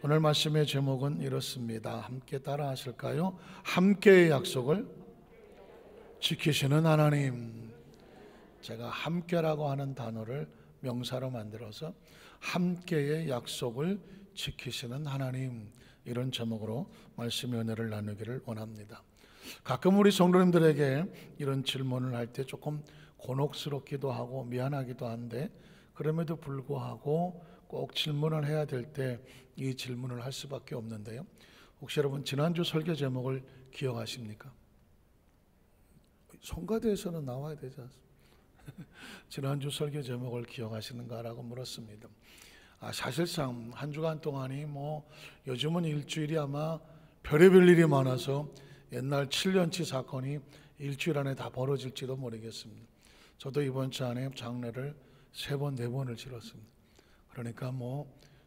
오늘 말씀의 제목은 이렇습니다. 함께 따라 하실까요? 함께의 약속을 지키시는 하나님. 제가 함께라고 하는 단어를 명사로 만들어서 함께의 약속을 지키시는 하나님, 이런 제목으로 말씀의 은혜를 나누기를 원합니다. 가끔 우리 성도님들에게 이런 질문을 할 때 조금 곤혹스럽기도 하고 미안하기도 한데, 그럼에도 불구하고 꼭 질문을 해야 될 때 이 질문을 할 수밖에 없는데요. 혹시 여러분 지난주 설교 제목을 기억하십니까? 송가대에서는 나와야 되지 않습니까? 지난주 설교 제목을 기억하시는가라고 물었습니다. 사실상 한 주간 동안이 요즘은 일주일이 아마 별의별 일이 많아서 옛날 7년치 사건이 일주일 안에 다 벌어질지도 모르겠습니다. 저도 이번 주 안에 장례를 3번, 4번을 치렀습니다. 그러니까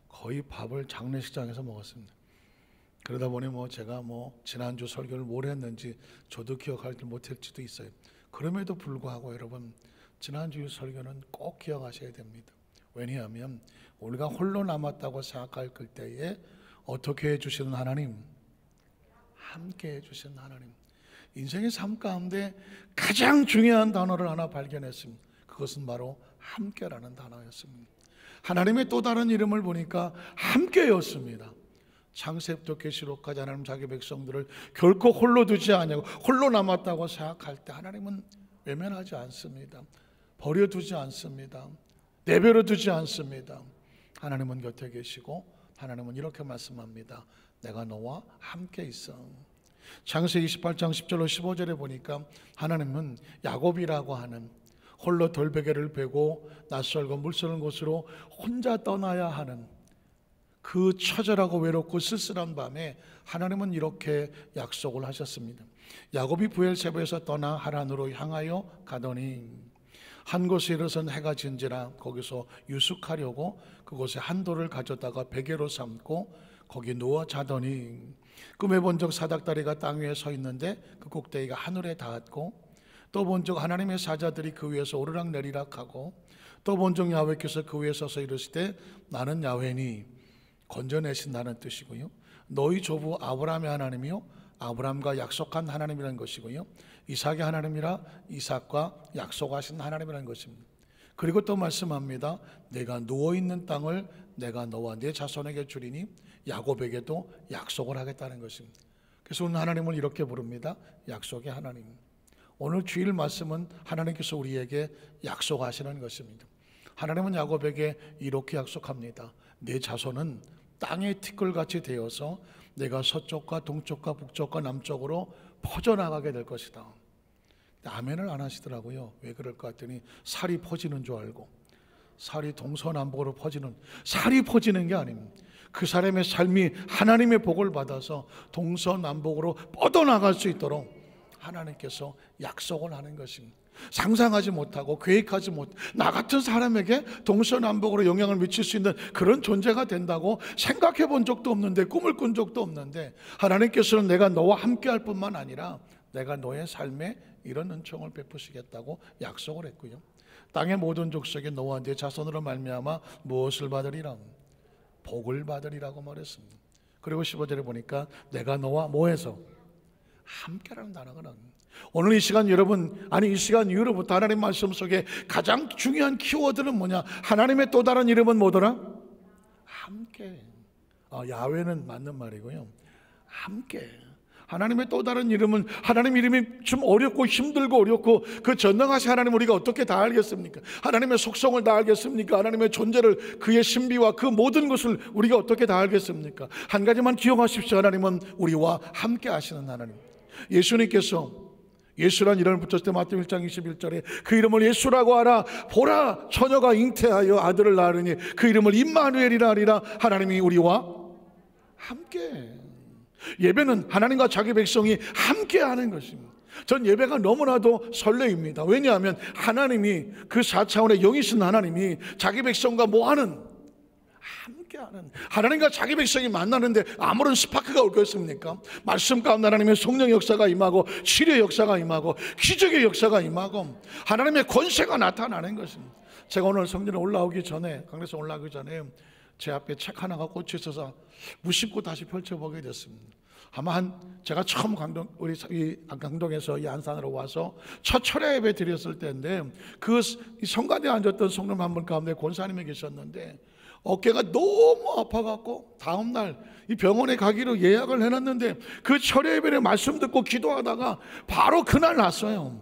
거의 밥을 장례식장에서 먹었습니다. 그러다 보니 제가 지난주 설교를 뭘 했는지 저도 기억하지 못할지도 있어요. 그럼에도 불구하고 여러분, 지난주 설교는 꼭 기억하셔야 됩니다. 왜냐하면 우리가 홀로 남았다고 생각할 그때에 어떻게 해주시는 하나님? 함께 해주시는 하나님. 인생의 삶 가운데 가장 중요한 단어를 하나 발견했습니다. 그것은 바로 함께라는 단어였습니다. 하나님의 또 다른 이름을 보니까 함께였습니다. 창세부터 계시록까지 하나님 자기 백성들을 결코 홀로 두지 않냐고, 홀로 남았다고 생각할 때 하나님은 외면하지 않습니다. 버려두지 않습니다. 내버려 두지 않습니다. 하나님은 곁에 계시고 하나님은 이렇게 말씀합니다. 내가 너와 함께 있어. 창세기 28장 10절로 15절에 보니까 하나님은 야곱이라고 하는 홀로 돌베개를 베고 낯설고 물서는 곳으로 혼자 떠나야 하는 그 처절하고 외롭고 쓸쓸한 밤에 하나님은 이렇게 약속을 하셨습니다. 야곱이 브엘세바에서 떠나 하란으로 향하여 가더니 한 곳에 이르러선 해가 진지라 거기서 유숙하려고 그곳에 한 돌을 가져다가 베개로 삼고 거기 누워 자더니 꿈에 본 적 사닥다리가 땅 위에 서 있는데 그 꼭대기가 하늘에 닿았고, 또 본 적 하나님의 사자들이 그 위에서 오르락 내리락 하고, 또 본 적 야훼께서 그 위에 서서 이르시되 나는 야훼니, 건져내신다는 뜻이고요. 너희 조부 아브라함의 하나님이요 아브라함과 약속한 하나님이라는 것이고요. 이삭의 하나님이라 이삭과 약속하신 하나님이라는 것입니다. 그리고 또 말씀합니다. 내가 누워있는 땅을 내가 너와 내 자손에게 주리니 야곱에게도 약속을 하겠다는 것입니다. 그래서 오늘 하나님을 이렇게 부릅니다. 약속의 하나님. 오늘 주일 말씀은 하나님께서 우리에게 약속하시는 것입니다. 하나님은 야곱에게 이렇게 약속합니다. 내 자손은 땅의 티끌같이 되어서 내가 서쪽과 동쪽과 북쪽과 남쪽으로 퍼져나가게 될 것이다. 아멘을 안 하시더라고요. 왜 그럴까 했더니 살이 퍼지는 줄 알고, 살이 동서남북으로 퍼지는, 살이 퍼지는 게 아닙니다. 그 사람의 삶이 하나님의 복을 받아서 동서남북으로 뻗어나갈 수 있도록 하나님께서 약속을 하는 것입니다. 상상하지 못하고 계획하지 못, 나 같은 사람에게 동서남북으로 영향을 미칠 수 있는 그런 존재가 된다고 생각해 본 적도 없는데, 꿈을 꾼 적도 없는데, 하나님께서는 내가 너와 함께 할 뿐만 아니라 내가 너의 삶에 이런 은총을 베푸시겠다고 약속을 했고요. 땅의 모든 족속에 너와 네 자손으로 말미암아 무엇을 받으리라? 복을 받으리라고 말했습니다. 그리고 15절에 보니까 내가 너와 뭐해서? 함께라는 단어가 나옵니다. 오늘 이 시간 여러분, 이 시간 이후로부터 하나님 말씀 속에 가장 중요한 키워드는 뭐냐? 하나님의 또 다른 이름은 뭐더라? 함께. 야훼는 맞는 말이고요. 함께. 하나님의 또 다른 이름은, 하나님 이름이 좀 어렵고 힘들고 어렵고 그 전능하신 하나님 우리가 어떻게 다 알겠습니까? 하나님의 속성을 다 알겠습니까? 하나님의 존재를, 그의 신비와 그 모든 것을 우리가 어떻게 다 알겠습니까? 한 가지만 기억하십시오. 하나님은 우리와 함께 하시는 하나님. 예수님께서 예수란 이름을 붙였을 때 마태복음 1장 21절에 그 이름을 예수라고 하라. 보라, 처녀가 잉태하여 아들을 낳으니 그 이름을 임마누엘이라 하리라. 하나님이 우리와 함께. 예배는 하나님과 자기 백성이 함께 하는 것입니다. 전 예배가 너무나도 설레입니다. 왜냐하면 하나님이, 그 4차원의 영이신 하나님이 자기 백성과 뭐하는? 함께하는, 하나님과 자기 백성이 만나는데 아무런 스파크가 올겠습니까? 말씀 가운데 하나님의 성령 역사가 임하고, 치료의 역사가 임하고, 기적의 역사가 임하고, 하나님의 권세가 나타나는 것입니다. 제가 오늘 성전에 올라오기 전에, 강례서 올라오기 전에 제 앞에 책 하나가 꽂혀 있어서 무심코 다시 펼쳐보게 됐습니다. 아마 제가 처음 강동에서 이 안산으로 와서 첫 철야 예배 드렸을 때인데, 그 성관에 앉았던 성도님 한 분 가운데 권사님이 계셨는데, 어깨가 너무 아파갖고 다음날 이 병원에 가기로 예약을 해놨는데, 그 철야 예배의 말씀 듣고 기도하다가 바로 그날 났어요.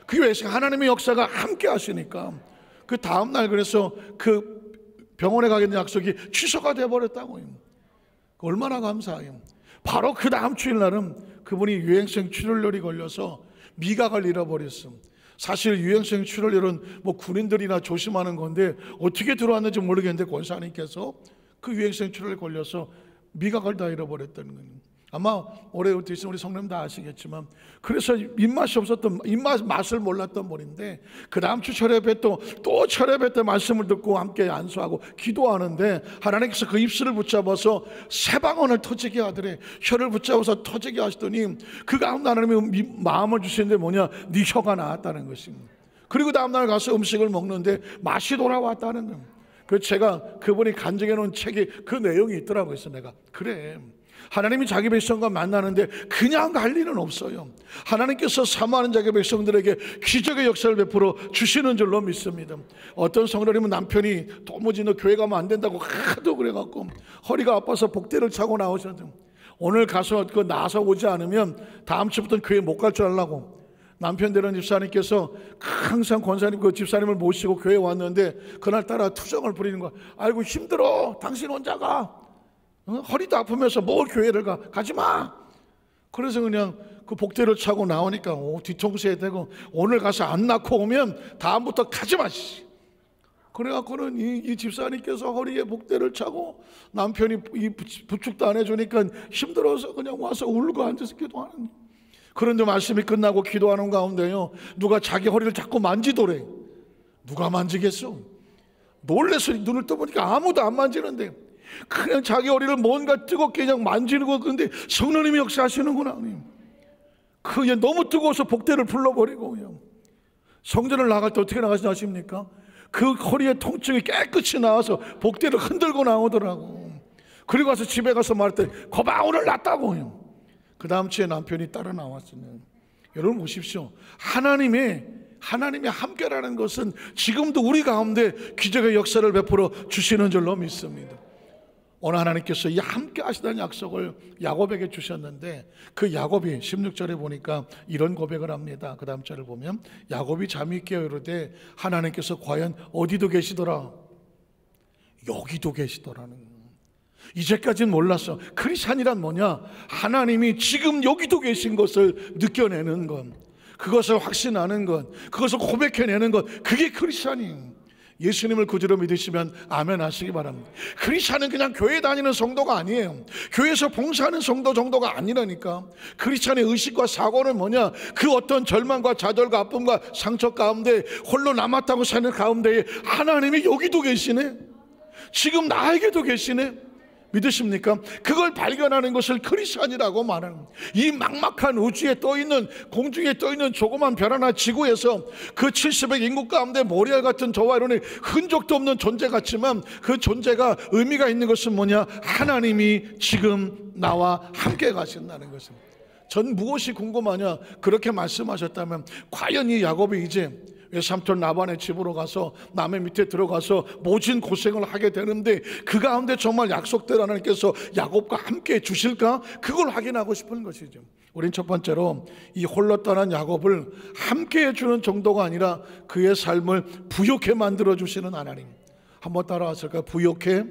그게 왜? 하나님의 역사가 함께 하시니까. 그 다음날 그래서 그 병원에 가겠다는 약속이 취소가 돼버렸다고요. 얼마나 감사해요. 바로 그 다음 주일날은 그분이 유행성 출혈열이 걸려서 미각을 잃어버렸어. 사실 유행성 출혈열은 뭐 군인들이나 조심하는 건데 어떻게 들어왔는지 모르겠는데 권사님께서 그 유행성 출혈에 걸려서 미각을 다 잃어버렸다는 거예요. 아마 오래 있으면 우리 성도님 다 아시겠지만, 그래서 맛을 몰랐던 분인데, 그 다음 주 철야배 또 철야배 때 말씀을 듣고 함께 안수하고 기도하는데, 하나님께서 그 입술을 붙잡아서 새방언을 터지게 하더래. 혀를 붙잡아서 터지게 하시더니 그 가운데 하나님이 마음을 주시는데 뭐냐, 네 혀가 나았다는 것입니다. 그리고 다음날 가서 음식을 먹는데 맛이 돌아왔다는 거예요. 그래서 제가 그분이 간증해 놓은 책에 그 내용이 있더라고요. 그래서 내가 그래, 하나님이 자기 백성과 만나는데 그냥 갈 일은 없어요. 하나님께서 사모하는 자기 백성들에게 기적의 역사를 베풀어 주시는 줄로 믿습니다. 어떤 성도님은 남편이 도무지 너 교회 가면 안 된다고 하도 그래갖고 허리가 아파서 복대를 차고 나오셨는데, 오늘 가서 그 나와서 오지 않으면 다음 주부터는 교회 못 갈 줄 알라고 남편 되는 집사님께서 항상 권사님 그 집사님을 모시고 교회에 왔는데, 그날따라 투정을 부리는 거야. 아이고 힘들어, 당신 혼자 가, 허리도 아프면서 뭘 교회를 가지마. 그래서 그냥 그 복대를 차고 나오니까 뒤통수에 대고, 오늘 가서 안 낳고 오면 다음부터 가지마. 그래갖고는 이 집사님께서 허리에 복대를 차고 남편이 이 부축도 안 해주니까 힘들어서 그냥 와서 울고 앉아서 기도하는 거예요. 그런데 말씀이 끝나고 기도하는 가운데요, 누가 자기 허리를 자꾸 만지더래. 누가 만지겠어? 놀래서 눈을 떠보니까 아무도 안 만지는데 그냥 자기 허리를 뭔가 뜨겁게 그냥 만지는 거. 근데 성령님이 역사하시는구나. 그게 너무 뜨거워서 복대를 불러버리고 그냥 성전을 나갈 때 어떻게 나가시나 아십니까? 그 허리에 통증이 깨끗이 나와서 복대를 흔들고 나오더라고. 그리고 와서 집에 가서 말했더니 거봐 오늘 났다고. 그 다음 주에 남편이 따라 나왔어요. 여러분 보십시오. 하나님의 함께라는 것은 지금도 우리 가운데 기적의 역사를 베풀어 주시는 줄로 믿습니다. 오늘 하나님께서 이 함께 하시다는 약속을 야곱에게 주셨는데, 그 야곱이 16절에 보니까 이런 고백을 합니다. 그 다음 절을 보면 야곱이 잠이 깨어 이르되 하나님께서 과연 어디도 계시더라, 여기도 계시더라는 거예요. 이제까지는 몰랐어. 크리스찬이란 뭐냐, 하나님이 지금 여기도 계신 것을 느껴내는 것, 그것을 확신하는 것, 그것을 고백해내는 것, 그게 크리스찬이에요. 예수님을 구주로 믿으시면 아멘 하시기 바랍니다. 크리스찬은 그냥 교회 다니는 성도가 아니에요. 교회에서 봉사하는 성도 정도가 아니라니까. 크리스찬의 의식과 사고는 뭐냐, 그 어떤 절망과 좌절과 아픔과 상처 가운데 홀로 남았다고 사는 가운데에 하나님이 여기도 계시네, 지금 나에게도 계시네. 믿으십니까? 그걸 발견하는 것을 크리스찬이라고 말하는, 이 막막한 우주에 떠있는, 공중에 떠있는 조그만 별 하나 지구에서 그 70억 인구 가운데 모래알 같은 저와 이런 흔적도 없는 존재 같지만, 그 존재가 의미가 있는 것은 뭐냐, 하나님이 지금 나와 함께 가신다는 것입니다. 전 무엇이 궁금하냐, 그렇게 말씀하셨다면 과연 이 야곱이 이제 외삼촌 라반의 집으로 가서 남의 밑에 들어가서 모진 고생을 하게 되는데, 그 가운데 정말 약속대로 하나님께서 야곱과 함께 주실까, 그걸 확인하고 싶은 것이죠. 우린 첫 번째로 이 홀로 떠난 야곱을 함께 해주는 정도가 아니라 그의 삶을 부욕해 만들어 주시는 하나님. 한번 따라하실까요? 부욕해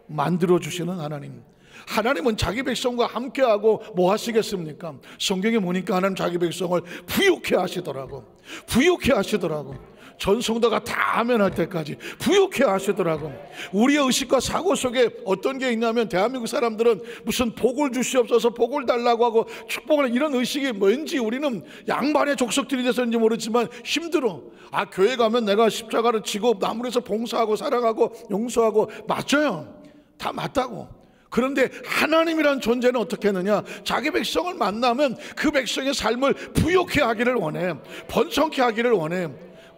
만들어 주시는 하나님. 하나님은 자기 백성과 함께하고 뭐 하시겠습니까? 성경에 보니까 하나님 자기 백성을 부욕해 하시더라고. 부욕해 하시더라고. 전 성도가 다 아멘 할 때까지 부욕해 하시더라고. 우리의 의식과 사고 속에 어떤 게 있냐면, 대한민국 사람들은 무슨 복을 주시옵소서, 복을 달라고 하고 축복을, 이런 의식이 뭔지 우리는 양반의 족속들이 돼서인지 모르지만 힘들어. 아, 교회 가면 내가 십자가를 지고 나무에서 봉사하고 사랑하고 용서하고, 맞아요, 다 맞다고. 그런데 하나님이란 존재는 어떻게 했느냐, 자기 백성을 만나면 그 백성의 삶을 부욕해 하기를 원해, 번성케 하기를 원해.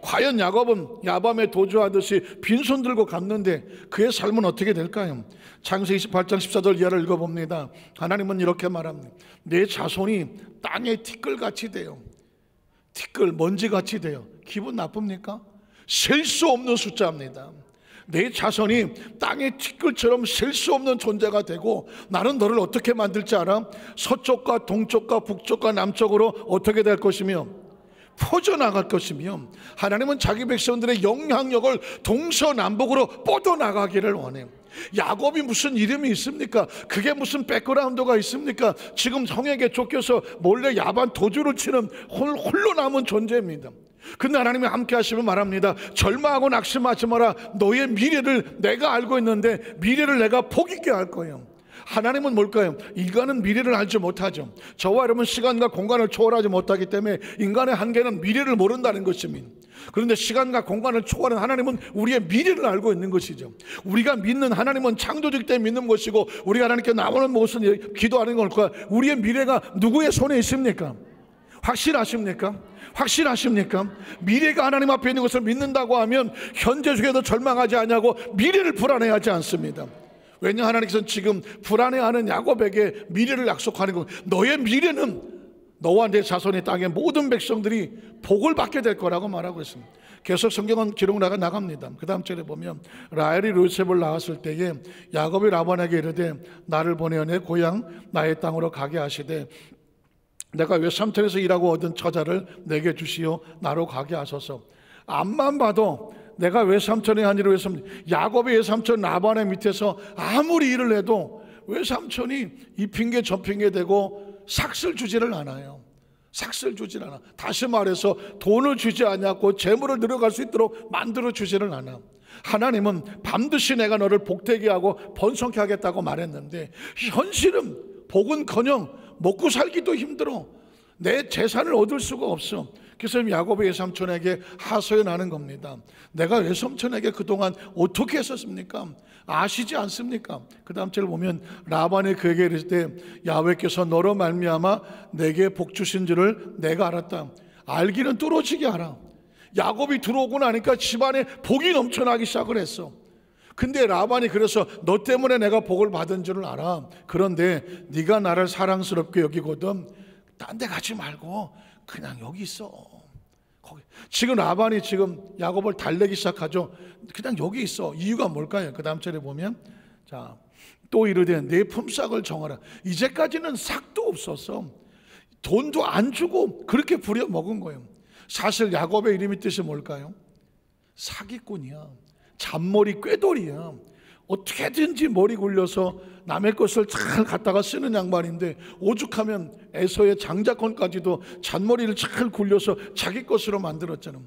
과연 야곱은 야밤에 도주하듯이 빈손 들고 갔는데 그의 삶은 어떻게 될까요? 창세기 28장 14절 이하를 읽어봅니다. 하나님은 이렇게 말합니다. 내 자손이 땅의 티끌같이 돼요. 티끌, 먼지같이 돼요. 기분 나쁩니까? 셀 수 없는 숫자입니다. 내 자손이 땅의 티끌처럼 셀 수 없는 존재가 되고, 나는 너를 어떻게 만들지 알아? 서쪽과 동쪽과 북쪽과 남쪽으로 어떻게 될 것이며 퍼져나갈 것이며, 하나님은 자기 백성들의 영향력을 동서남북으로 뻗어나가기를 원해요. 야곱이 무슨 이름이 있습니까? 그게 무슨 백그라운드가 있습니까? 지금 형에게 쫓겨서 몰래 야반 도주를 치는 홀로 남은 존재입니다. 근데 하나님이 함께 하시면 말합니다. 절망하고 낙심하지 마라. 너의 미래를 내가 알고 있는데 미래를 내가 복 있게 할 거예요. 하나님은 뭘까요? 인간은 미래를 알지 못하죠. 저와 여러분 시간과 공간을 초월하지 못하기 때문에 인간의 한계는 미래를 모른다는 것입니다. 그런데 시간과 공간을 초월한 하나님은 우리의 미래를 알고 있는 것이죠. 우리가 믿는 하나님은 창조주이기 때문에 믿는 것이고, 우리가 하나님께 나오는 무엇을 기도하는 걸까? 우리의 미래가 누구의 손에 있습니까? 확실하십니까? 확실하십니까? 미래가 하나님 앞에 있는 것을 믿는다고 하면 현재 중에도 절망하지 않냐고 미래를 불안해하지 않습니다. 왜냐, 하나님께서는 지금 불안해하는 야곱에게 미래를 약속하는 것. 너의 미래는 너와 내 자손의 땅의 모든 백성들이 복을 받게 될 거라고 말하고 있습니다. 계속 성경은 기록 나갑니다. 그 다음 절에 보면 라헬이 요셉을 낳았을 때에 야곱이 라반에게 이르되 나를 보내어 내 고향 나의 땅으로 가게 하시되 내가 외삼촌에서 일하고 얻은 처자를 내게 주시어 나로 가게 하소서. 앞만 봐도 내가 외삼촌이 아니라 외삼촌, 야곱의 외삼촌 라반의 밑에서 아무리 일을 해도 외삼촌이 이 핑계 저 핑계 대고 삭슬 주지를 않아요. 삭슬 주지를 않아. 다시 말해서 돈을 주지 않았고 재물을 늘어갈 수 있도록 만들어 주지를 않아. 하나님은 반드시 내가 너를 복되게 하고 번성케 하겠다고 말했는데, 현실은 복은커녕 먹고 살기도 힘들어. 내 재산을 얻을 수가 없어. 그래서 야곱의 외삼촌에게 하소연하는 겁니다. 내가 외삼촌에게 그동안 어떻게 했었습니까? 아시지 않습니까? 그 다음 절을 보면 라반이 그에게 이르실 때 야훼께서 너로 말미암아 내게 복 주신 줄을 내가 알았다. 알기는 뚫어지게 알아. 야곱이 들어오고 나니까 집안에 복이 넘쳐나기 시작을 했어. 근데 라반이 그래서 너 때문에 내가 복을 받은 줄을 알아. 그런데 네가 나를 사랑스럽게 여기거든 딴 데 가지 말고 그냥 여기 있어. 거기. 지금 라반이 지금 야곱을 달래기 시작하죠. 그냥 여기 있어. 이유가 뭘까요? 그 다음 절에 보면 자, 또 이르되 내 품삯을 정하라. 이제까지는 삭도 없었어. 돈도 안 주고 그렇게 부려 먹은 거예요. 사실 야곱의 이름이 뜻이 뭘까요? 사기꾼이야. 잔머리 꾀돌이야. 어떻게든지 머리 굴려서 남의 것을 잘 갖다가 쓰는 양반인데, 오죽하면 에서의 장자권까지도 잔머리를 잘 굴려서 자기 것으로 만들었잖아.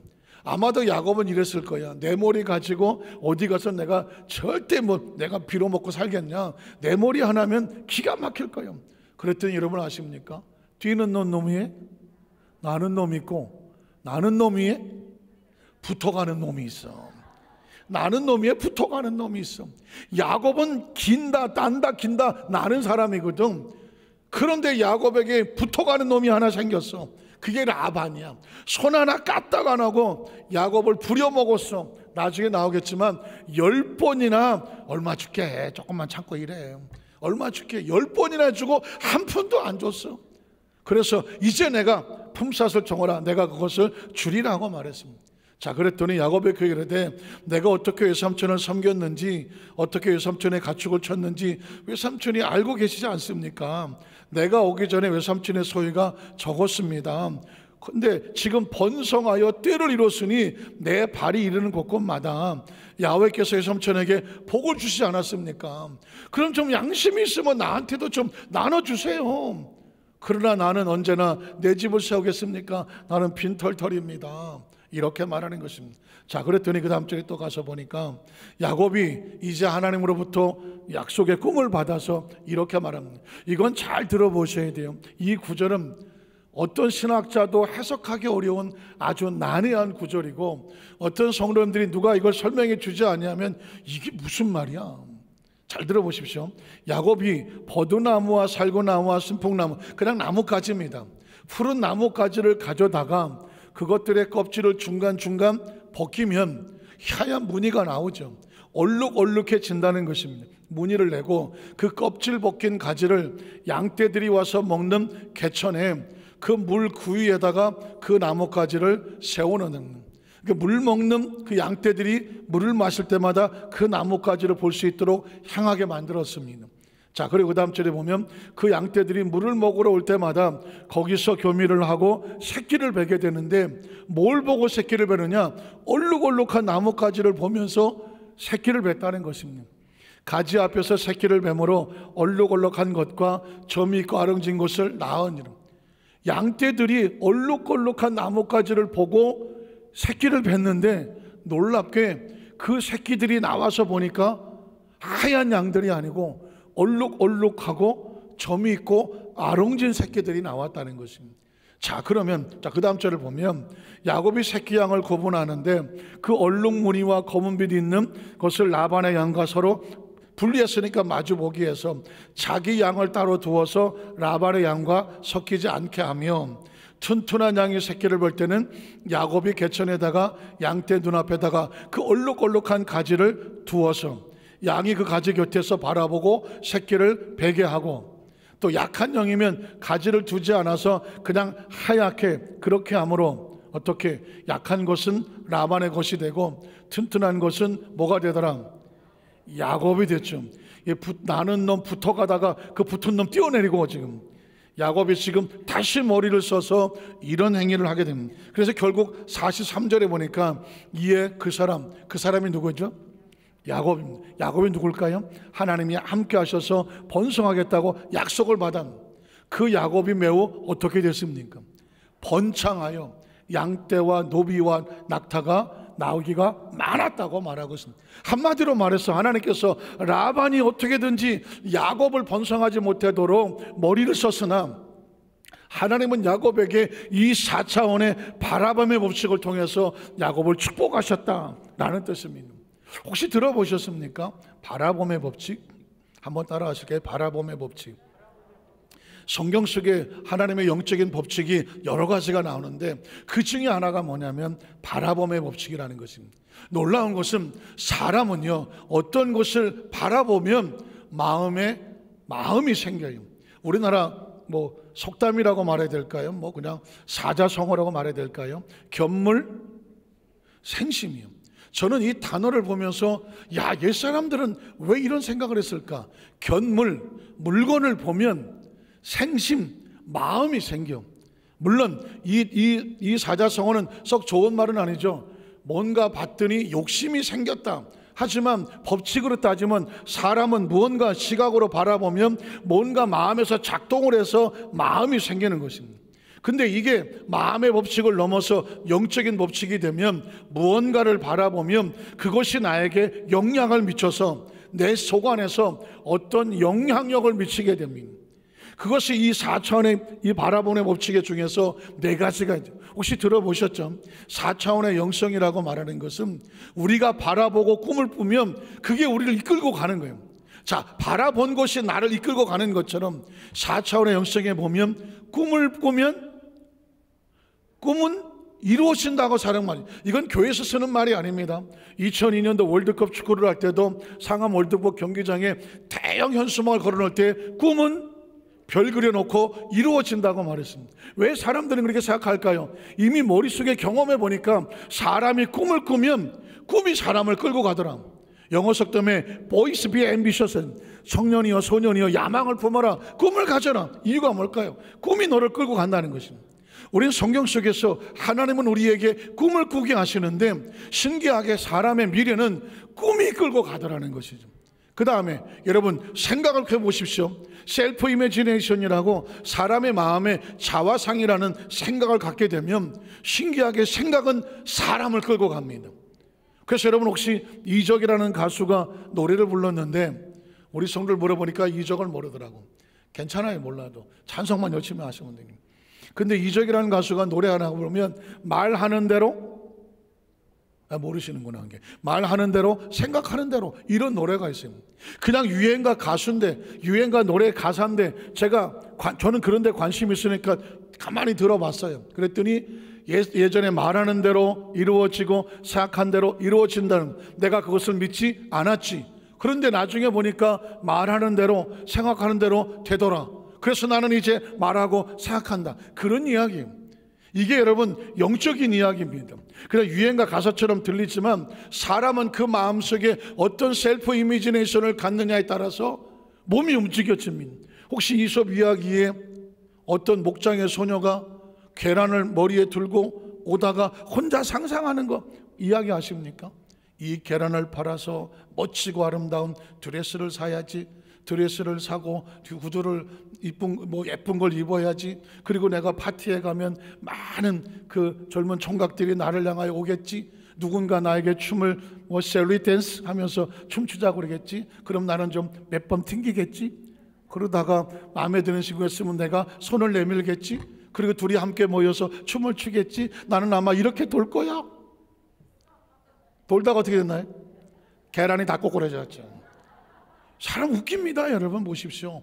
아마도 야곱은 이랬을 거야. 내 머리 가지고 어디 가서 내가 절대 내가 빌어먹고 살겠냐. 내 머리 하나면 기가 막힐 거예요. 그랬더니 여러분 아십니까? 뛰는 놈 위에 나는 놈 있고, 나는 놈 위에 붙어가는 놈이 있어. 나는 놈 위에 붙어가는 놈이 있어. 야곱은 긴다 딴다 긴다 나는 사람이거든. 그런데 야곱에게 붙어가는 놈이 하나 생겼어. 그게 라반이야. 손 하나 까딱 안 하고 야곱을 부려먹었어. 나중에 나오겠지만 10번이나 얼마 줄게 조금만 참고 이래. 얼마 줄게 10번이나 주고 한 푼도 안 줬어. 그래서 이제 내가 품삯을 정하라. 내가 그것을 주리라고 말했습니다. 자, 그랬더니 야곱의 그 이르되 내가 어떻게 외삼촌을 섬겼는지, 어떻게 외삼촌의 가축을 쳤는지 외삼촌이 알고 계시지 않습니까? 내가 오기 전에 외삼촌의 소유가 적었습니다. 근데 지금 번성하여 때를 이뤘으니 내 발이 이르는 곳곳마다 야훼께서 외삼촌에게 복을 주시지 않았습니까? 그럼 좀 양심이 있으면 나한테도 좀 나눠주세요. 그러나 나는 언제나 내 집을 세우겠습니까? 나는 빈털털입니다. 이렇게 말하는 것입니다. 자, 그랬더니 그 다음 절에 또 가서 보니까 야곱이 이제 하나님으로부터 약속의 꿈을 받아서 이렇게 말합니다. 이건 잘 들어보셔야 돼요. 이 구절은 어떤 신학자도 해석하기 어려운 아주 난해한 구절이고, 어떤 성도님들이 누가 이걸 설명해 주지 않냐면 이게 무슨 말이야? 잘 들어보십시오. 야곱이 버드나무와 살구나무와 순풍나무, 그냥 나뭇가지입니다. 푸른 나뭇가지를 가져다가 그것들의 껍질을 중간중간 벗기면 하얀 무늬가 나오죠. 얼룩얼룩해진다는 것입니다. 무늬를 내고 그 껍질 벗긴 가지를 양떼들이 와서 먹는 개천에 그 물 구위에다가 그 나뭇가지를 세워놓는, 물 먹는 그 양떼들이 물을 마실 때마다 그 나뭇가지를 볼 수 있도록 향하게 만들었습니다. 자, 그리고 그 다음 절에 보면 그 양떼들이 물을 먹으러 올 때마다 거기서 교미를 하고 새끼를 베게 되는데, 뭘 보고 새끼를 베느냐? 얼룩얼룩한 나뭇가지를 보면서 새끼를 뱉다는 것입니다. 가지 앞에서 새끼를 뱀으로 얼룩얼룩한 것과 점이 있고 아렁진 것을 낳으니라. 양떼들이 얼룩얼룩한 나뭇가지를 보고 새끼를 뱉는데, 놀랍게 그 새끼들이 나와서 보니까 하얀 양들이 아니고 얼룩얼룩하고 점이 있고 아롱진 새끼들이 나왔다는 것입니다. 자, 그러면 그 다음 절을 보면 야곱이 새끼 양을 구분하는데 그 얼룩무늬와 검은빛이 있는 것을 라반의 양과 서로 분리했으니까 마주보기 위해서 자기 양을 따로 두어서 라반의 양과 섞이지 않게 하며, 튼튼한 양이 새끼를 볼 때는 야곱이 개천에다가 양떼 눈앞에다가 그 얼룩얼룩한 가지를 두어서 양이 그 가지 곁에서 바라보고 새끼를 베게 하고, 또 약한 영이면 가지를 두지 않아서 그냥 하얗게 그렇게 함으로 어떻게 약한 것은 라반의 것이 되고 튼튼한 것은 뭐가 되더라? 야곱이 됐죠. 나는 놈 붙어가다가 그 붙은 놈 띄어내리고 지금 야곱이 지금 다시 머리를 써서 이런 행위를 하게 됩니다. 그래서 결국 43절에 보니까 이에 그 사람이 누구죠? 야곱입니다. 야곱이 누굴까요? 하나님이 함께 하셔서 번성하겠다고 약속을 받은 그 야곱이 매우 어떻게 됐습니까? 번창하여 양떼와 노비와 낙타가 나오기가 많았다고 말하고 있습니다. 한마디로 말해서 하나님께서 라반이 어떻게든지 야곱을 번성하지 못하도록 머리를 썼으나, 하나님은 야곱에게 이 4차원의 바라봄의 법칙을 통해서 야곱을 축복하셨다라는 뜻입니다. 혹시 들어보셨습니까? 바라봄의 법칙? 한번 따라하실게요. 바라봄의 법칙. 성경 속에 하나님의 영적인 법칙이 여러 가지가 나오는데 그 중에 하나가 뭐냐면 바라봄의 법칙이라는 것입니다. 놀라운 것은 사람은요, 어떤 것을 바라보면 마음이 생겨요. 우리나라 속담이라고 말해야 될까요? 그냥 사자성어라고 말해야 될까요? 견물 생심이요. 저는 이 단어를 보면서 옛사람들은 왜 이런 생각을 했을까? 견물, 물건을 보면 생심, 마음이 생겨. 물론 이 사자성어는 썩 좋은 말은 아니죠. 뭔가 봤더니 욕심이 생겼다. 하지만 법칙으로 따지면 사람은 무언가 시각으로 바라보면 뭔가 마음에서 작동을 해서 마음이 생기는 것입니다. 근데 이게 마음의 법칙을 넘어서 영적인 법칙이 되면 무언가를 바라보면 그것이 나에게 영향을 미쳐서 내 속 안에서 어떤 영향력을 미치게 됩니다. 그것이 이 4차원의 이 바라보는 법칙 중에서 4가지가 있죠. 혹시 들어보셨죠? 4차원의 영성이라고 말하는 것은 우리가 바라보고 꿈을 꾸면 그게 우리를 이끌고 가는 거예요. 자, 바라본 것이 나를 이끌고 가는 것처럼 4차원의 영성에 보면 꿈을 꾸면 꿈은 이루어진다고 사는 말이에요. 이건 교회에서 쓰는 말이 아닙니다. 2002년도 월드컵 축구를 할 때도 상암 월드컵 경기장에 대형 현수막을 걸어놓을 때 꿈은 별 그려놓고 이루어진다고 말했습니다. 왜 사람들은 그렇게 생각할까요? 이미 머릿속에 경험해 보니까 사람이 꿈을 꾸면 꿈이 사람을 끌고 가더라. 영어 속담에 Boys be ambitious, 청년이여 소년이여 야망을 품어라, 꿈을 가져라. 이유가 뭘까요? 꿈이 너를 끌고 간다는 것입니다. 우리는 성경 속에서 하나님은 우리에게 꿈을 꾸게 하시는데 신기하게 사람의 미래는 꿈이 끌고 가더라는 것이죠. 그 다음에 여러분 생각을 해보십시오. 셀프 이미지네이션이라고 사람의 마음에 자화상이라는 생각을 갖게 되면 신기하게 생각은 사람을 끌고 갑니다. 그래서 여러분 혹시 이적이라는 가수가 노래를 불렀는데 우리 성도들 물어보니까 이적을 모르더라고. 괜찮아요, 몰라도 찬송만 열심히 하시면 됩니다. 근데 이적이라는 가수가 노래 하나 부르면 말하는 대로 모르시는구나. 한 게 말하는 대로 생각하는 대로 이런 노래가 있어요. 그냥 유행가 가수인데 유행가 노래 가사인데 저는 그런 데 관심이 있으니까 가만히 들어봤어요. 그랬더니 예전에 말하는 대로 이루어지고 생각한 대로 이루어진다는, 내가 그것을 믿지 않았지. 그런데 나중에 보니까 말하는 대로 생각하는 대로 되더라. 그래서 나는 이제 말하고 생각한다. 그런 이야기예요. 이게 여러분 영적인 이야기입니다. 그냥 유행가 가사처럼 들리지만 사람은 그 마음속에 어떤 셀프 이미지네이션을 갖느냐에 따라서 몸이 움직여집니다. 혹시 이솝 이야기에 어떤 목장의 소녀가 계란을 머리에 들고 오다가 혼자 상상하는 거 이야기 아십니까? 이 계란을 팔아서 멋지고 아름다운 드레스를 사야지, 드레스를 사고 구두를 예쁜 걸 입어야지, 그리고 내가 파티에 가면 많은 그 젊은 총각들이 나를 향하여 오겠지, 누군가 나에게 춤을 셀리 댄스 하면서 춤추자고 그러겠지, 그럼 나는 좀 몇 번 튕기겠지, 그러다가 마음에 드는 친구가 있으면 내가 손을 내밀겠지, 그리고 둘이 함께 모여서 춤을 추겠지. 나는 아마 이렇게 돌 거야. 돌다가 어떻게 됐나요? 계란이 다 꼬꾸라졌죠. 사람 웃깁니다. 여러분 보십시오.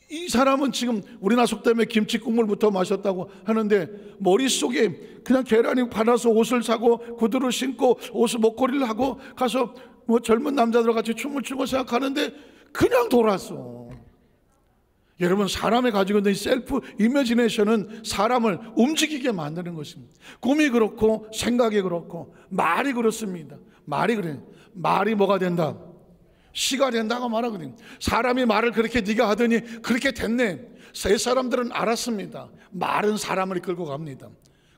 이 사람은 지금 우리나라 속 때문에 김치 국물부터 마셨다고 하는데 머릿속에 그냥 계란이 팔아서 옷을 사고 구두를 신고 옷을 목걸이를 하고 가서 젊은 남자들과 같이 춤을 추고 생각하는데 그냥 돌았어. 여러분, 사람이 가지고 있는 이 셀프 이미지네이션은 사람을 움직이게 만드는 것입니다. 꿈이 그렇고 생각이 그렇고 말이 그렇습니다. 말이 그래. 말이 뭐가 된다? 시가 된다고 말하거든요. 사람이 말을 그렇게 네가 하더니 그렇게 됐네. 세 사람들은 알았습니다. 말은 사람을 끌고 갑니다.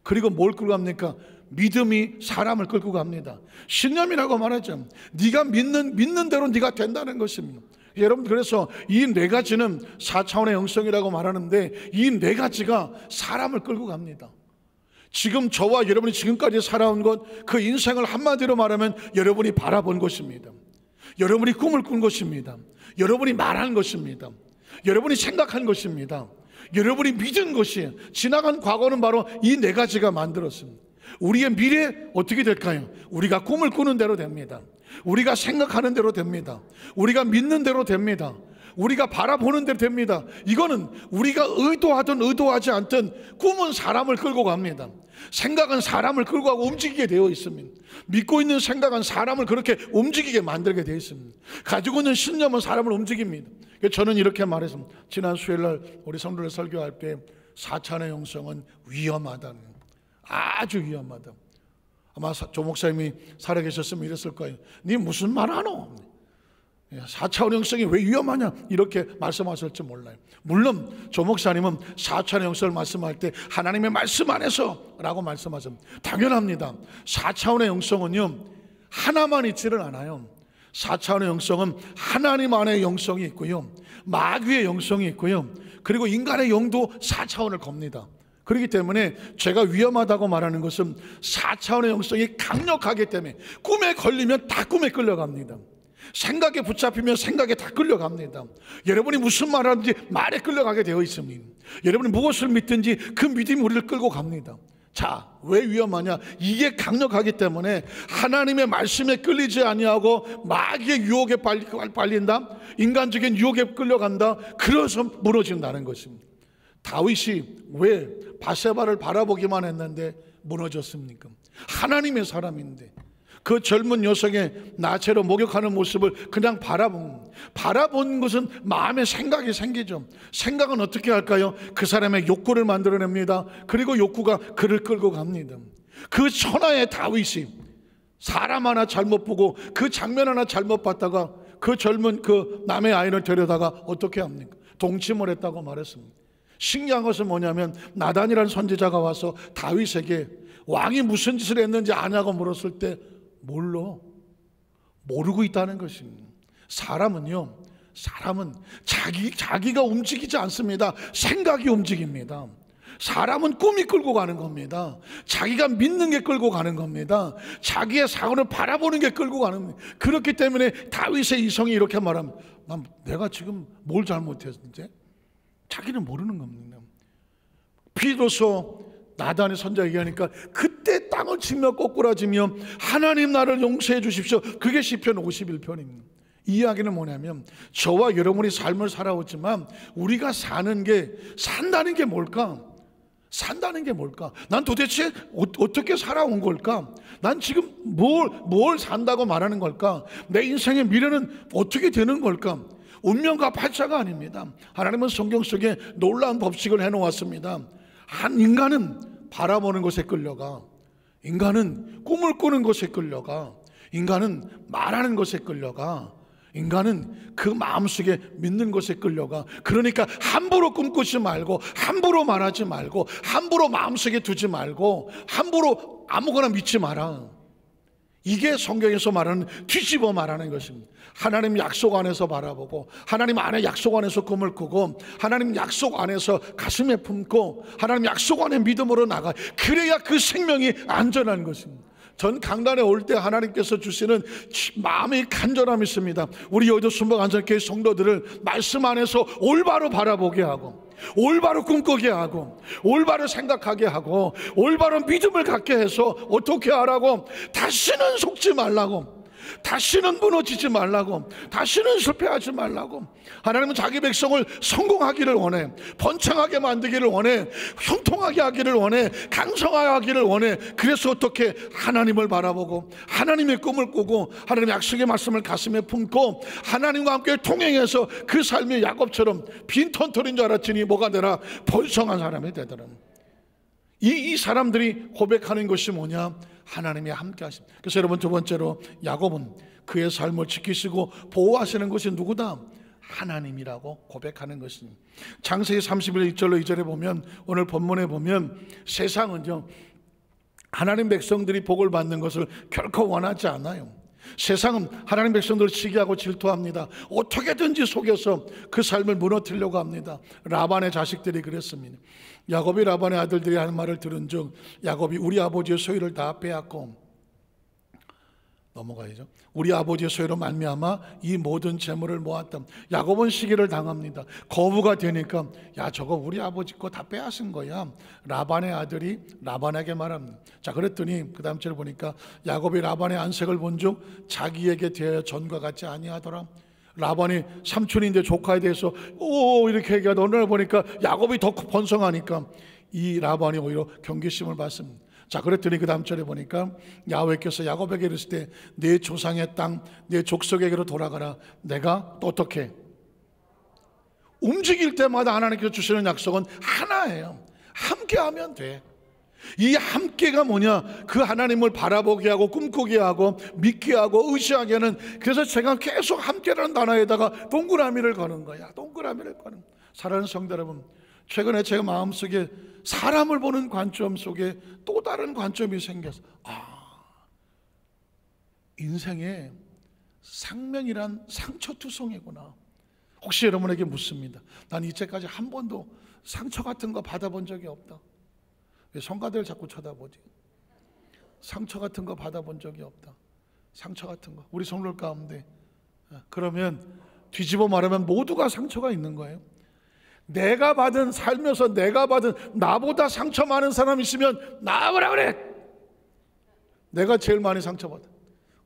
그리고 뭘 끌고 갑니까? 믿음이 사람을 끌고 갑니다. 신념이라고 말하죠. 네가 믿는 대로 네가 된다는 것입니다. 여러분, 그래서 이 네 가지는 4차원의 영성이라고 말하는데 이 네 가지가 사람을 끌고 갑니다. 지금 저와 여러분이 지금까지 살아온 것, 그 인생을 한마디로 말하면 여러분이 바라본 것입니다. 여러분이 꿈을 꾼 것입니다. 여러분이 말한 것입니다. 여러분이 생각한 것입니다. 여러분이 믿은 것이, 지나간 과거는 바로 이 네 가지가 만들었습니다. 우리의 미래 어떻게 될까요? 우리가 꿈을 꾸는 대로 됩니다. 우리가 생각하는 대로 됩니다. 우리가 믿는 대로 됩니다. 우리가 바라보는 대로 됩니다. 이거는 우리가 의도하든 의도하지 않든 꿈은 사람을 끌고 갑니다. 생각은 사람을 끌고 가고 움직이게 되어 있습니다. 믿고 있는 생각은 사람을 그렇게 움직이게 만들게 되어 있습니다. 가지고 있는 신념은 사람을 움직입니다. 저는 이렇게 말했습니다. 지난 수요일날 우리 성도들 설교할 때 4차원의 영성은 위험하다는, 아주 위험하다. 아마 조 목사님이 살아계셨으면 이랬을 거예요. 네 무슨 말 하노? 4차원의 영성이 왜 위험하냐? 이렇게 말씀하실지 몰라요. 물론 조 목사님은 4차원의 영성을 말씀할 때 하나님의 말씀 안에서 라고 말씀하십니다. 당연합니다. 4차원의 영성은요, 하나만 있지는 않아요. 4차원의 영성은 하나님 안에 영성이 있고요, 마귀의 영성이 있고요, 그리고 인간의 영도 4차원을 겁니다. 그렇기 때문에 제가 위험하다고 말하는 것은 4차원의 영성이 강력하기 때문에 꿈에 걸리면 다 꿈에 끌려갑니다. 생각에 붙잡히면 생각에 다 끌려갑니다. 여러분이 무슨 말을 하든지 말에 끌려가게 되어 있습니다. 여러분이 무엇을 믿든지 그 믿음이 우리를 끌고 갑니다. 자, 왜 위험하냐? 이게 강력하기 때문에 하나님의 말씀에 끌리지 아니하고 마귀의 유혹에 빨린다, 인간적인 유혹에 끌려간다, 그래서 무너진다는 것입니다. 다윗이 왜 바세바를 바라보기만 했는데 무너졌습니까? 하나님의 사람인데 그 젊은 여성의 나체로 목욕하는 모습을 그냥 바라본 것은 마음에 생각이 생기죠. 생각은 어떻게 할까요? 그 사람의 욕구를 만들어냅니다. 그리고 욕구가 그를 끌고 갑니다. 그 천하의 다윗이 사람 하나 잘못 보고 그 장면 하나 잘못 봤다가 그 젊은 그 남의 아이를 데려다가 어떻게 합니까? 동침을 했다고 말했습니다. 신기한 것은 뭐냐면 나단이라는 선지자가 와서 다윗에게 왕이 무슨 짓을 했는지 아냐고 물었을 때 모르고 있다는 것입니다. 사람은 자기가 움직이지 않습니다. 생각이 움직입니다. 사람은 꿈이 끌고 가는 겁니다. 자기가 믿는 게 끌고 가는 겁니다. 자기의 사고를 바라보는 게 끌고 가는 겁니다. 그렇기 때문에 다윗의 이성이 이렇게 말합니다. 내가 지금 뭘 잘못했는지 자기는 모르는 겁니다. 비로소 나단의 선지자 얘기하니까 그때 땅을 치며 꼬꾸라지며 하나님 나를 용서해 주십시오. 그게 시편 51편입니다. 이 이야기는 뭐냐면 저와 여러분이 삶을 살아왔지만 우리가 산다는 게 뭘까? 산다는 게 뭘까? 난 도대체 어떻게 살아온 걸까? 난 지금 뭘 산다고 말하는 걸까? 내 인생의 미래는 어떻게 되는 걸까? 운명과 팔자가 아닙니다. 하나님은 성경 속에 놀라운 법칙을 해놓았습니다. 한 인간은 바라보는 것에 끌려가, 인간은 꿈을 꾸는 것에 끌려가, 인간은 말하는 것에 끌려가, 인간은 그 마음속에 믿는 것에 끌려가. 그러니까 함부로 꿈꾸지 말고, 함부로 말하지 말고, 함부로 마음속에 두지 말고, 함부로 아무거나 믿지 마라. 이게 성경에서 말하는 뒤집어 말하는 것입니다. 하나님 약속 안에서 바라보고, 하나님 안에 약속 안에서 꿈을 꾸고, 하나님 약속 안에서 가슴에 품고, 하나님 약속 안에 믿음으로 나가. 그래야 그 생명이 안전한 것입니다. 전 강단에 올 때 하나님께서 주시는 마음의 간절함이 있습니다. 우리 여의도 순복안전교회 성도들을 말씀 안에서 올바로 바라보게 하고, 올바로 꿈꾸게 하고, 올바로 생각하게 하고, 올바른 믿음을 갖게 해서 어떻게 하라고? 다시는 속지 말라고, 다시는 무너지지 말라고, 다시는 실패하지 말라고. 하나님은 자기 백성을 성공하기를 원해, 번창하게 만들기를 원해, 형통하게 하기를 원해, 강성하게 하기를 원해. 그래서 어떻게? 하나님을 바라보고, 하나님의 꿈을 꾸고, 하나님의 약속의 말씀을 가슴에 품고, 하나님과 함께 통행해서 그 삶이 야곱처럼 빈털터리인 줄 알았더니 뭐가 되라? 번성한 사람이 되더라. 이 사람들이 고백하는 것이 뭐냐? 하나님이 함께 하십니다. 그래서 여러분, 두 번째로 야곱은 그의 삶을 지키시고 보호하시는 것이 누구다? 하나님이라고 고백하는 것입니다. 창세기 31절 1절로 2절에 보면, 오늘 본문에 보면 세상은요, 하나님 백성들이 복을 받는 것을 결코 원하지 않아요. 세상은 하나님 백성들을 시기하고 질투합니다. 어떻게든지 속여서 그 삶을 무너뜨리려고 합니다. 라반의 자식들이 그랬습니다. 야곱이 라반의 아들들이 하는 말을 들은 즉 야곱이 우리 아버지의 소유를 다 빼앗고, 넘어가야죠. 우리 아버지의 소유로 말미암아 이 모든 재물을 모았다. 야곱은 시기를 당합니다. 거부가 되니까, 야, 저거 우리 아버지 거 다 빼앗은 거야. 라반의 아들이 라반에게 말합니다. 자, 그랬더니 그 다음 절을 보니까 야곱이 라반의 안색을 본즉 자기에게 대하여 전과 같지 아니하더라. 라반이 삼촌인데 조카에 대해서 이렇게 얘기하다 어느 날 보니까 야곱이 더 번성하니까 이 라반이 오히려 경계심을 받습니다. 자, 그랬더니 그 다음 절에 보니까 야훼께서 야곱에게 이르실 때 내 조상의 땅, 내 족속에게로 돌아가라. 내가 또 어떻게? 움직일 때마다 하나님께서 주시는 약속은 하나예요. 함께하면 돼. 이 함께가 뭐냐? 그 하나님을 바라보게 하고 꿈꾸게 하고 믿게 하고 의지하게 하는. 그래서 제가 계속 함께라는 단어에다가 동그라미를 거는 거야. 동그라미를 거는. 사랑하는 성도 여러분, 최근에 제가 마음속에 사람을 보는 관점 속에 또 다른 관점이 생겨서, 인생에 상명이란 상처투성이구나. 혹시 여러분에게 묻습니다. 난 이제까지 한 번도 상처 같은 거 받아본 적이 없다. 왜 성가대를 자꾸 쳐다보지? 상처 같은 거 받아본 적이 없다. 상처 같은 거 우리 성도 가운데, 그러면 뒤집어 말하면 모두가 상처가 있는 거예요. 내가 받은, 살면서 내가 받은, 나보다 상처 많은 사람 있으면 나와보라 그래. 내가 제일 많이 상처받아.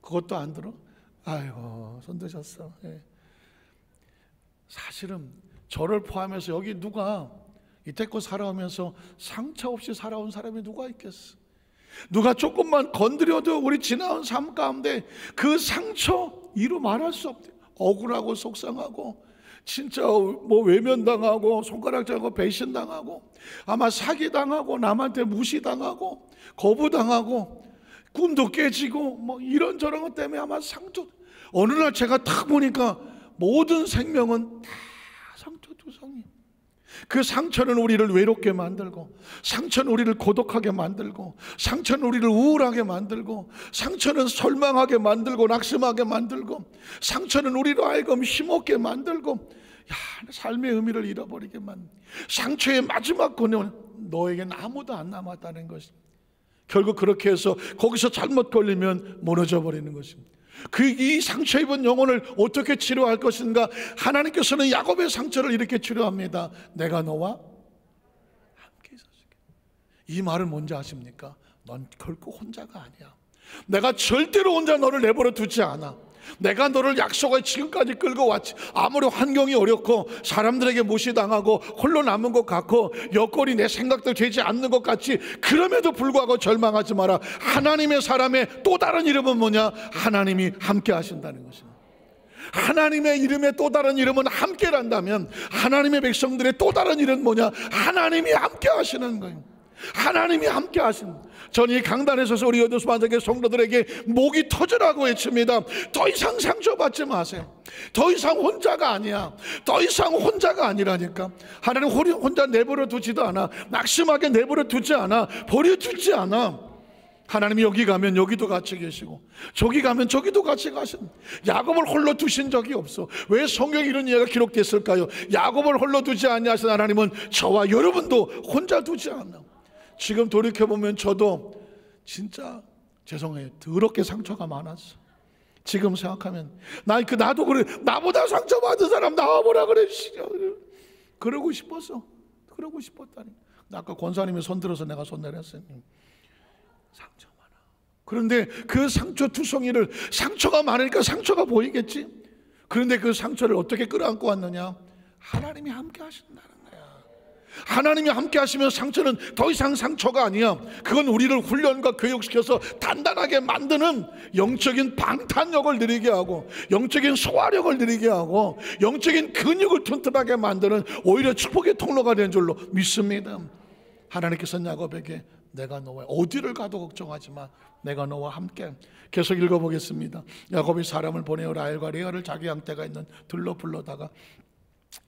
그것도 안 들어? 아이고, 손 드셨어. 예. 사실은 저를 포함해서 여기 누가 이때껏 살아오면서 상처 없이 살아온 사람이 누가 있겠어? 누가 조금만 건드려도 우리 지나온 삶 가운데 그 상처 이루 말할 수 없대. 억울하고 속상하고, 진짜 뭐 외면당하고 손가락질하고 배신당하고, 아마 사기당하고 남한테 무시당하고 거부당하고 꿈도 깨지고 뭐 이런저런 것 때문에 아마 상처. 어느 날 제가 딱 보니까 모든 생명은 다 상처투성이. 그 상처는 우리를 외롭게 만들고, 상처는 우리를 고독하게 만들고, 상처는 우리를 우울하게 만들고, 상처는 절망하게 만들고 낙심하게 만들고, 상처는 우리로 하여금 힘없게 만들고, 삶의 의미를 잃어버리게 만들고, 상처의 마지막 고뇌는 너에게는 아무도 안 남았다는 것입니다. 결국 그렇게 해서 거기서 잘못 걸리면 무너져 버리는 것입니다. 이 상처 입은 영혼을 어떻게 치료할 것인가? 하나님께서는 야곱의 상처를 이렇게 치료합니다. 내가 너와 함께 있어줄게. 이 말은 뭔지 아십니까? 넌 결코 혼자가 아니야. 내가 절대로 혼자 너를 내버려 두지 않아. 내가 너를 약속에 지금까지 끌고 왔지. 아무리 환경이 어렵고 사람들에게 무시당하고 홀로 남은 것 같고 여건이 내 생각대로 되지 않는 것 같이, 그럼에도 불구하고 절망하지 마라. 하나님의 사람의 또 다른 이름은 뭐냐? 하나님이 함께 하신다는 것입니다. 하나님의 이름의 또 다른 이름은 함께란다면 하나님의 백성들의 또 다른 이름은 뭐냐? 하나님이 함께 하시는 거예요. 하나님이 함께 하십니다. 저는 이 강단에 서서 우리 여도수 반석의 성도들에게 목이 터져라고 외칩니다. 더 이상 상처받지 마세요. 더 이상 혼자가 아니야. 더 이상 혼자가 아니라니까. 하나님 혼자 내버려 두지도 않아. 낙심하게 내버려 두지 않아. 버려두지 않아. 하나님이 여기 가면 여기도 같이 계시고 저기 가면 저기도 같이 가십니다. 야곱을 홀로 두신 적이 없어. 왜 성경에 이런 이야기가 기록됐을까요? 야곱을 홀로 두지 아니하신 하나님은 저와 여러분도 혼자 두지 않아. 지금 돌이켜보면 저도 진짜 죄송해요. 더럽게 상처가 많았어. 지금 생각하면 나도 그래. 나보다 상처받은 사람 나와보라 그래. 그러고 싶었어. 그러고 싶었다니. 아까 권사님이 손 들어서 내가 손 내렸어요. 상처 많아. 그런데 그 상처 투성이를, 상처가 많으니까 상처가 보이겠지. 그런데 그 상처를 어떻게 끌어안고 왔느냐? 하나님이 함께 하신다는 거야. 하나님이 함께 하시면 상처는 더 이상 상처가 아니야. 그건 우리를 훈련과 교육시켜서 단단하게 만드는 영적인 방탄력을 누리게 하고, 영적인 소화력을 누리게 하고, 영적인 근육을 튼튼하게 만드는 오히려 축복의 통로가 된 줄로 믿습니다. 하나님께서는 야곱에게 내가 너와 어디를 가도 걱정하지 마. 내가 너와 함께. 계속 읽어보겠습니다. 야곱이 사람을 보내어 라헬과 레아를 자기 양떼가 있는 들로 불러다가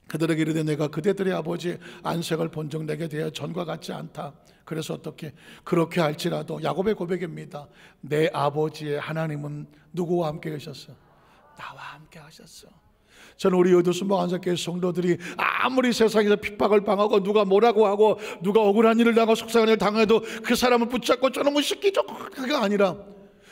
그들에게 이르되 내가 그대들의 아버지 안색을 본적 내게 대하여 전과 같지 않다. 그래서 어떻게? 그렇게 할지라도 야곱의 고백입니다. 내 아버지의 하나님은 누구와 함께 계셨어? 나와 함께 하셨어. 저는 우리 여도순방 안석교회 성도들이 아무리 세상에서 핍박을 당하고 누가 뭐라고 하고 누가 억울한 일을 당하고 속상한 일을 당해도 그 사람을 붙잡고 저놈의 새끼 그게 아니라,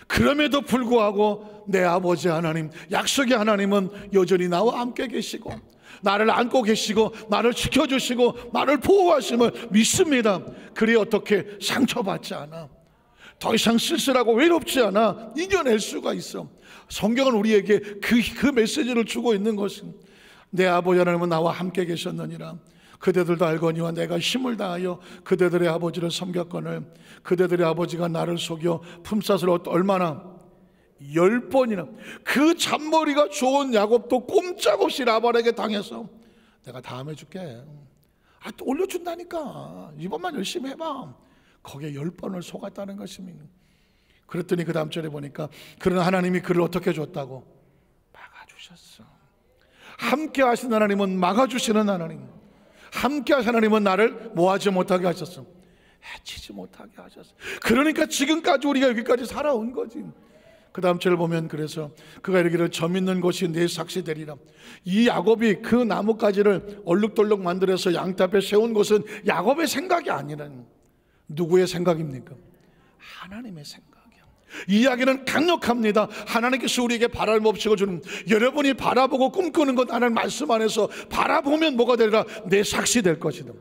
그럼에도 불구하고 내 아버지 하나님, 약속의 하나님은 여전히 나와 함께 계시고 나를 안고 계시고 나를 지켜주시고 나를 보호하심을 믿습니다. 그래 어떻게 상처받지 않아. 더 이상 쓸쓸하고 외롭지 않아. 이겨낼 수가 있어. 성경은 우리에게 그 메시지를 주고 있는 것은 내 아버지 하나님은 나와 함께 계셨느니라. 그대들도 알거니와 내가 힘을 다하여 그대들의 아버지를 섬겼거늘 그대들의 아버지가 나를 속여 품삯을 얼마나 10번이나. 그 잔머리가 좋은 야곱도 꼼짝없이 라반에게 당해서 내가 다음에 줄게. 또 올려준다니까. 이번만 열심히 해봐. 거기에 10번을 속았다는 것입니다. 그랬더니 그 다음 절에 보니까 그러나 하나님이 그를 어떻게 줬다고? 막아주셨어. 함께 하신 하나님은 막아주시는 하나님. 함께 하신 하나님은 나를 뭐하지 못하게 하셨어? 해치지 못하게 하셨어. 그러니까 지금까지 우리가 여기까지 살아온 거지. 그 다음 절을 보면 그래서 그가 이르기를 점 있는 곳이 내 삭시 되리라. 이 야곱이 그 나뭇가지를 얼룩덜룩 만들어서 양떼 앞에 세운 것은 야곱의 생각이 아니라 누구의 생각입니까? 하나님의 생각이야. 이 이야기는 강력합니다. 하나님께서 우리에게 바람을 없이고 주는, 여러분이 바라보고 꿈꾸는 것 하나님 말씀 안에서 바라보면 뭐가 되리라? 내 삭시 될 것이다.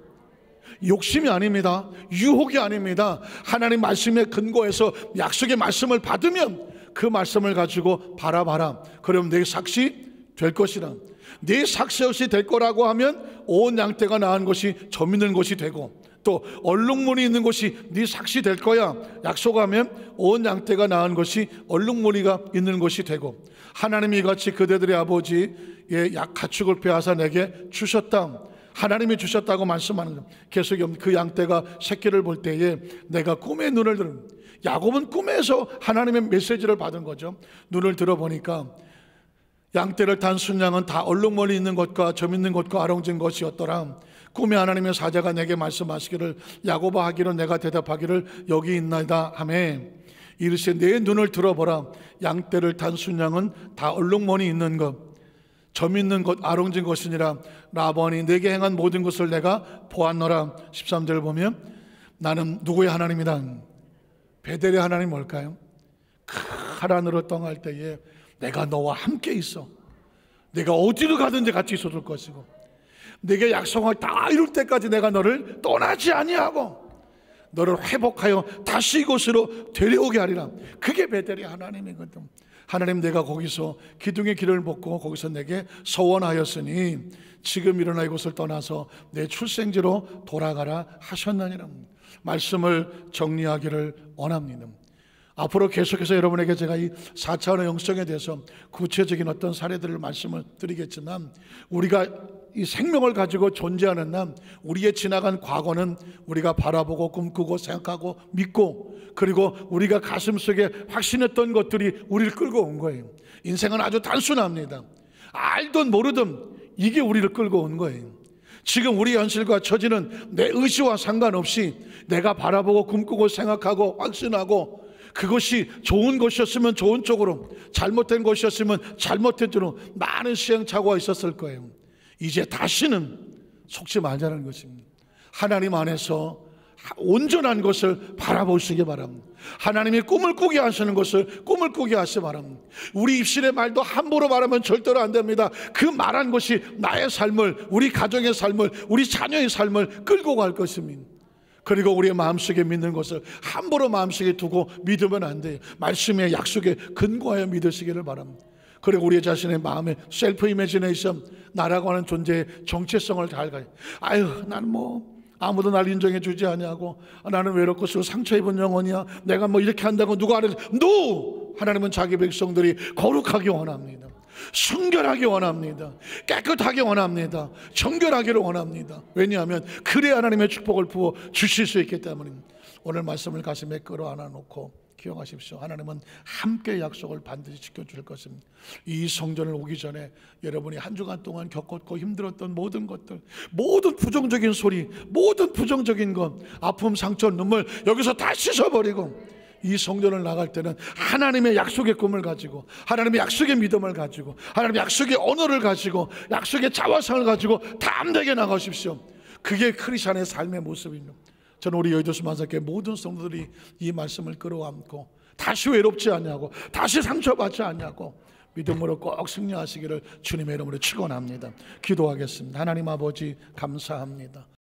욕심이 아닙니다. 유혹이 아닙니다. 하나님 말씀에 근거해서 약속의 말씀을 받으면 그 말씀을 가지고 바라봐라. 그럼 내 삭시 될 것이라. 내 삭시 없이 될 거라고 하면 온 양떼가 낳은 것이 점 있는 것이 되고, 또 얼룩무늬 있는 것이 네 삭시 될 거야. 약속하면 온 양떼가 낳은 것이 얼룩무늬가 있는 것이 되고, 하나님이 이같이 그대들의 아버지의 가축을 빼앗아 내게 주셨다. 하나님이 주셨다고 말씀하는 거예요. 계속 그 양떼가 새끼를 볼 때에 내가 꿈에 눈을 들은, 야곱은 꿈에서 하나님의 메시지를 받은 거죠. 눈을 들어보니까 양떼를 탄 순양은 다 얼룩무늬 있는 것과 점 있는 것과 아롱진 것이었더라. 꿈에 하나님의 사자가 내게 말씀하시기를 야곱아 하기를 내가 대답하기를 여기 있나이다 하며 이르시되 내 눈을 들어보라. 양떼를 탄 순양은 다 얼룩무늬 있는 것, 점 있는 것, 아롱진 것이니라. 라반이 내게 행한 모든 것을 내가 보았노라. 13절 보면 나는 누구의 하나님이다? 베델의 하나님 뭘까요? 하란으로 떠날 때에 내가 너와 함께 있어. 내가 어디로 가든지 같이 있어줄 것이고, 내게 약속을 다 이룰 때까지 내가 너를 떠나지 아니하고 너를 회복하여 다시 이곳으로 데려오게 하리라. 그게 베델의 하나님이거든. 하나님, 내가 거기서 기둥의 길을 벗고 거기서 내게 서원하였으니 지금 일어나 이곳을 떠나서 내 출생지로 돌아가라 하셨느니라. 말씀을 정리하기를 원합니다. 앞으로 계속해서 여러분에게 제가 이 4차원의 영성에 대해서 구체적인 어떤 사례들을 말씀을 드리겠지만, 우리가 이 생명을 가지고 존재하는 한 우리의 지나간 과거는 우리가 바라보고 꿈꾸고 생각하고 믿고, 그리고 우리가 가슴속에 확신했던 것들이 우리를 끌고 온 거예요. 인생은 아주 단순합니다. 알든 모르든 이게 우리를 끌고 온 거예요. 지금 우리 현실과 처지는 내 의지와 상관없이 내가 바라보고 꿈꾸고 생각하고 확신하고, 그것이 좋은 것이었으면 좋은 쪽으로, 잘못된 것이었으면 잘못된 쪽으로 많은 시행착오가 있었을 거예요. 이제 다시는 속지 말자는 것입니다. 하나님 안에서 온전한 것을 바라보시기 바랍니다. 하나님이 꿈을 꾸게 하시는 것을 꿈을 꾸게 하시기 바랍니다. 우리 입술의 말도 함부로 말하면 절대로 안 됩니다. 그 말한 것이 나의 삶을, 우리 가정의 삶을, 우리 자녀의 삶을 끌고 갈 것입니다. 그리고 우리의 마음속에 믿는 것을 함부로 마음속에 두고 믿으면 안 돼요. 말씀의 약속에 근거하여 믿으시기를 바랍니다. 그리고 우리 자신의 마음의 셀프 이미지네이션, 나라고 하는 존재의 정체성을 잘 가요. 아유, 나는 뭐 아무도 날 인정해 주지 않냐고, 나는 외롭고 상처 입은 영혼이야, 내가 뭐 이렇게 한다고 누가 알아서. NO! 하나님은 자기 백성들이 거룩하기 원합니다. 순결하기 원합니다. 깨끗하기 원합니다. 정결하기를 원합니다. 왜냐하면 그래야 하나님의 축복을 부어 주실 수 있기 때문입니다. 오늘 말씀을 가슴에 끌어안아 놓고 기억하십시오. 하나님은 함께 약속을 반드시 지켜줄 것입니다. 이 성전을 오기 전에 여러분이 한 주간 동안 겪었고 힘들었던 모든 것들, 모든 부정적인 소리, 모든 부정적인 것, 아픔, 상처, 눈물 여기서 다 씻어버리고 이 성전을 나갈 때는 하나님의 약속의 꿈을 가지고, 하나님의 약속의 믿음을 가지고, 하나님의 약속의 언어를 가지고, 약속의 자화상을 가지고 담대하게 나가십시오. 그게 크리스찬의 삶의 모습입니다. 저는 우리 여의도 수만사교회 모든 성도들이 이 말씀을 끌어안고 다시 외롭지 않냐고, 다시 상처받지 않냐고 믿음으로 꼭 승리하시기를 주님의 이름으로 축원합니다. 기도하겠습니다. 하나님 아버지, 감사합니다.